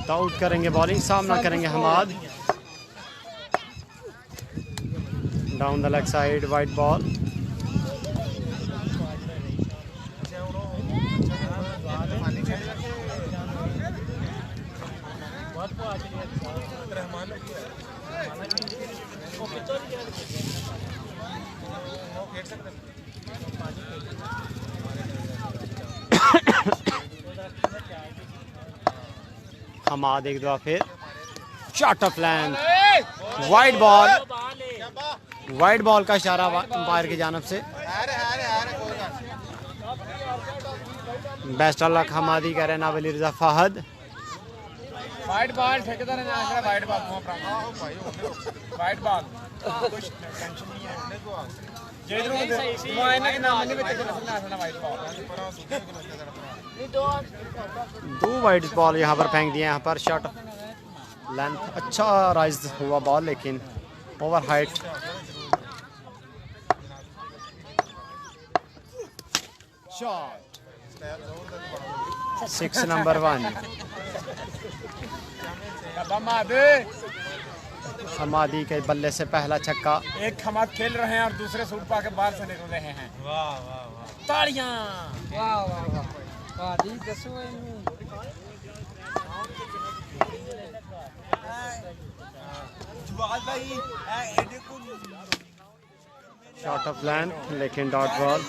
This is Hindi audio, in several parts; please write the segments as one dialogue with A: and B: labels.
A: दाऊद करेंगे बॉलिंग, सामना करेंगे Hamad. Down the leg side, wide ball. Hamad एक दफा फिर short of length, wide ball. Wide ball का इशारा अंपायर की जानब से। बेस्ट ऑफ लक हमादी कह रहे नावली रजा फाहद।
B: वाइड बॉल ठेकेदार ने आखिर वाइड बॉल वाइड बॉल कुछ टेंशन नहीं है जेदरो मुआयना के नाम नहीं बच्चे चलना आसना वाइड बॉल
A: दो वाइड बॉल यहाँ पर फेंक दिए। यहाँ पर शॉट लेंथ अच्छा राइज हुआ बॉल, लेकिन ओवर हाइट। Shot 6 number 1। हमादी के बल्ले से पहला छक्का।
B: एक हमाद खेल रहे हैं और दूसरे सूट पा के बाहर से निकल रहे हैं। वाह वाह वाह, तालियां। वाह वाह वाह वाह दी दसो
A: शॉट ऑफ लेंथ लेकिन डॉट बॉल।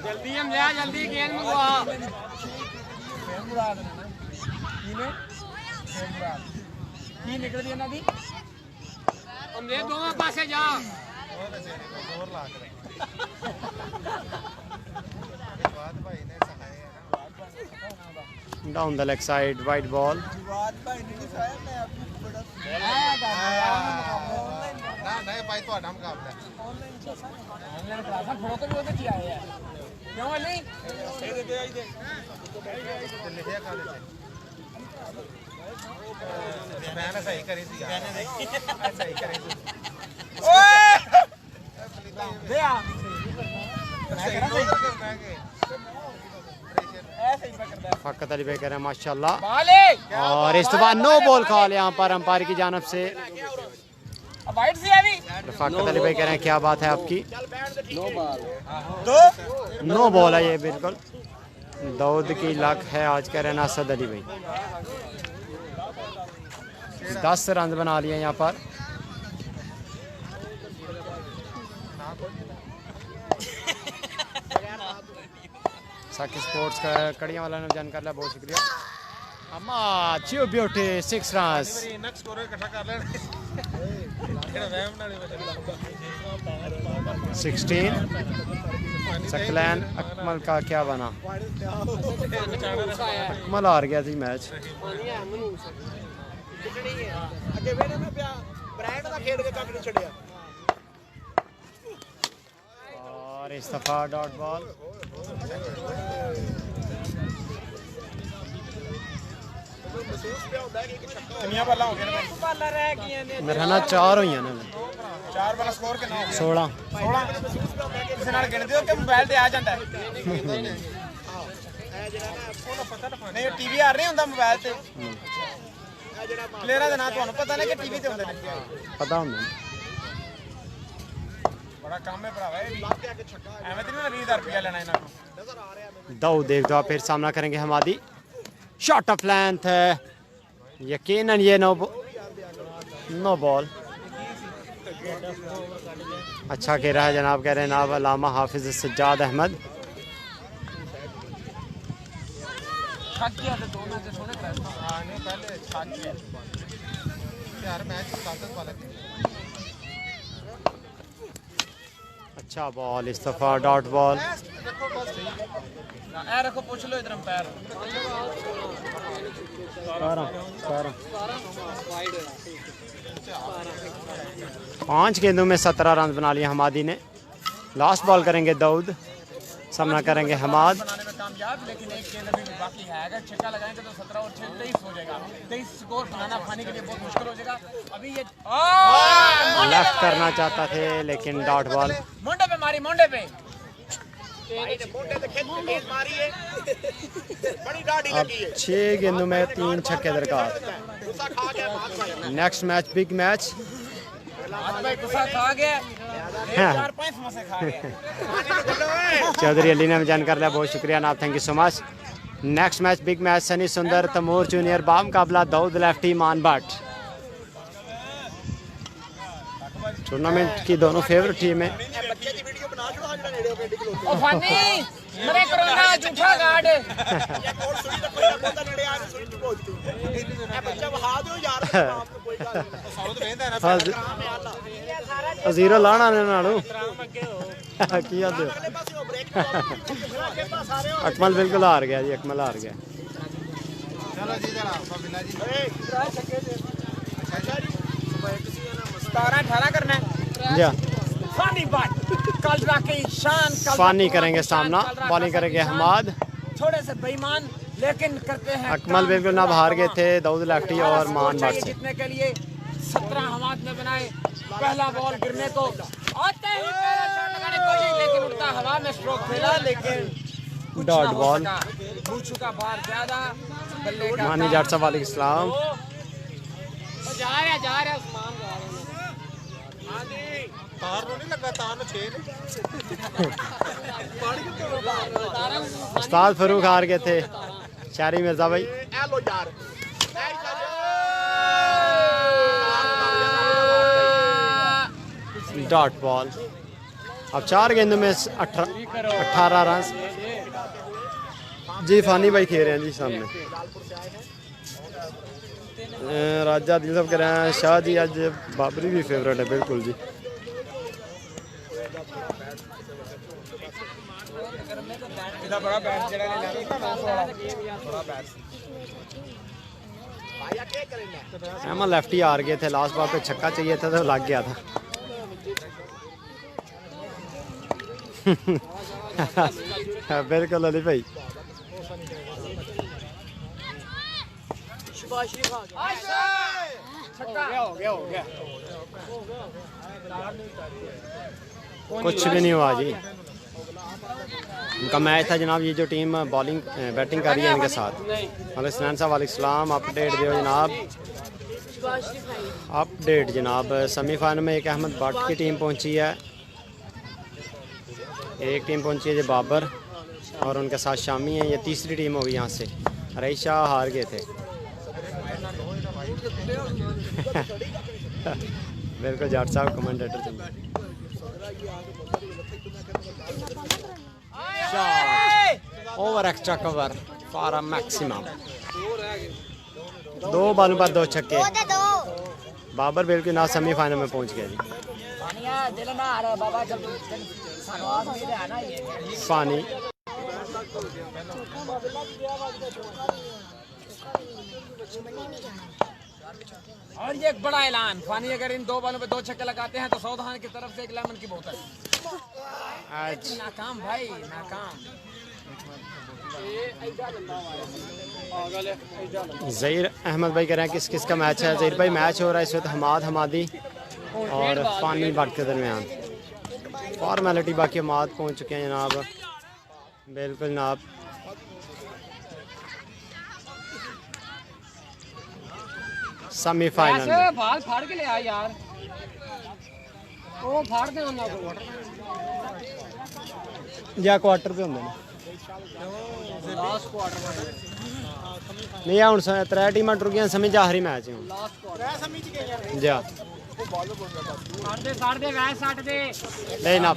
B: जल्दी हम ले जल्दी गेंद मंगवा की निकल दी ना दी हम ले दोनों पासे जा
A: down the leg side, wide ball. फकत अली भाई कह रहे हैं माशाल्लाह। और इस दफा नो बॉल कॉल यहाँ पर अंपायर की जानब से। फकत अली भाई कह रहे हैं क्या बात है आपकी, नो बॉल है ये बिल्कुल। दाऊद की लक है आज, कह रहे हैं नासद अली भाई। 10 रन बना लिए यहाँ पर। साकी स्पोर्ट्स का कड़ियाँ वाला ने जानकारी लिया, बहुत शुक्रिया। अम्मा चियो ब्यूटी 6 रन। 16 सकलैन अकमल का क्या बना। अकमल हार गया थी मैच। और इस दफा डॉट बॉल। मेरा ना 4 हुई ना
B: 4 वाला स्कोर के
A: 16
B: किसी नाल गिन दियो कि मोबाइल ते आ जांदा है नहीं टीवी आ रही हुंदा मोबाइल ते प्लेयरां दे नाम तुहानू पता ना कि टीवी ते हुंदे ने
A: पता हुंदा
B: बड़ा काम है भरावा एवें ते नहीं 20,000 रुपया लेना इन्हां को।
A: दाऊद एक दफा फिर सामना करेंगे हमादी। शॉट ऑफ लेंथ है, यकीनन ये नो बॉल। अच्छा खेल रहा है जनाब, कह रहे हैं नाब अलामा हाफिज सज्जाद अहमद। अच्छा बॉल, इस दफा डॉट बॉल।
B: रखो पूछ लो इधर पैर
A: 5 गेंदों में 17 रन बना लिए हमादी ने। लास्ट बॉल करेंगे दाऊद, सामना करेंगे हमाद।
B: कामयाब, लेकिन एक गेंद अभी भी बाकी है। अगर छक्का लगाएंगे तो 17 और 6 23 हो जाएगा। 23 स्कोर बनाना फानी के लिए बहुत मुश्किल हो जाएगा। अभी ये
A: लेफ्ट करना चाहता थे लेकिन डॉट बॉल।
B: मुंडे पे मारी, मुंडे पे।
A: अब 6 गेंदों में 3 छक्के दरकार। Next match big match.
B: भाई गुस्सा खा गया, 4-5 समोसे खा गया।
A: चौधरी अली ने जान कर लिया, बहुत शुक्रिया नाब, thank you so much. Next match big match, Sunny Sundar Taimur junior बाम काबला दाऊद लेफ्टी मान भट्ट। टूर्नामेंट की दोनों फेवरेट टीम है।
B: ओ फानी मरे कोरोना झूठा गार्ड।
A: जीरो लाना ने नालू की आदे। अकमल बिल्कुल हार गया जी, अकमल हार गया।
C: चलो जी
B: तारा ठारा करना है।
A: जा
B: फानी बात कल राके शान
A: फानी करेंगे सामना, बॉलिंग करेंगे हमाद।
B: थोड़े से बेईमान लेकिन करते हैं।
A: अकमल बिल्कुल ना हार गए थे, दाऊद लेफ्टी और मान भट्ट से।
B: जीतने के लिए 17 हमाद में बनाए। पहला बॉल गिरने को आते ही पहला शॉट लगाने की कोशिश, लेकिन उड़ता हवा में स्ट्रोक मिला, लेकिन
A: डॉट बॉल।
B: बूचू का बार ज्यादा बल्ले का
A: मानी जाट साहब वालेकुम सलाम।
B: जा रहा उस्मान जा रहे
C: तार नहीं लगा, तार में 6
A: उस्ताद फरूक हार गए थे, शारी मिर्जा भाई। Dot ball. अब 4 गेंदों में 18 रन। जी फानी भाई खेल रहे हैं जी सामने। राजा दिल साहब कह रहे हैं शाह जी आज बाबरी भी फेवरेट है, बिल्कुल जी।
B: बड़ा बैट जड़ा ने बड़ा बैट।
A: एमा लेफ्टी हार गए थे, लास्ट बॉल पे छक्का चाहिए था तो लग गया था। बिल्कुल अली भाई। कुछ भी नहीं हुआ जी, इनका मैच था जनाब। ये जो टीम बॉलिंग बैटिंग कर रही है इनके साथ। सनैन साहब वालेकुम सलाम। अपडेट दो जनाब, अपडेट जनाब। सेमीफाइनल में एक अहमद भट्ट की टीम पहुंची है, एक टीम पहुंची है जो बाबर और उनके साथ शामी है। ये तीसरी टीम होगी यहाँ से। रईशा हार गए थे। बिल्कुल जाट साहब commentator. Over extra cover for a maximum. 2 बॉलों पर 2 छक्के। बाबर बिल्कुल ना सेमीफाइनल में पहुंच गया जी। फानी
B: और ये एक बड़ा ऐलान, फानी अगर इन 2 बॉलों पे 2 छक्के लगाते हैं तो सौधान की तरफ से एक लेमन की बोतल।
A: आज
B: नाकाम भाई, नाकाम।
A: ज़हीर अहमद भाई कह रहे हैं किस किस का मैच है। ज़हीर भाई मैच हो रहा है इस वक्त हमाद हमादी और फानी भट्ट के दरमियान। फॉर्मेलिटी बाकी हमाद पहुंच चुके हैं जनाब। बिल्कुल जनाब। सेमीफाइनल में
B: बाल फाड़ के ले आ यार, वो फाड़ दे उन्ना को।
A: या क्वार्टर पे होंगे ना
B: लास्ट क्वार्टर
A: नहीं हुन 3 टीमां टुर गई समझ आखिरी मैच है जा
B: साढ़े दे वैस 60 दे
A: नहीं ना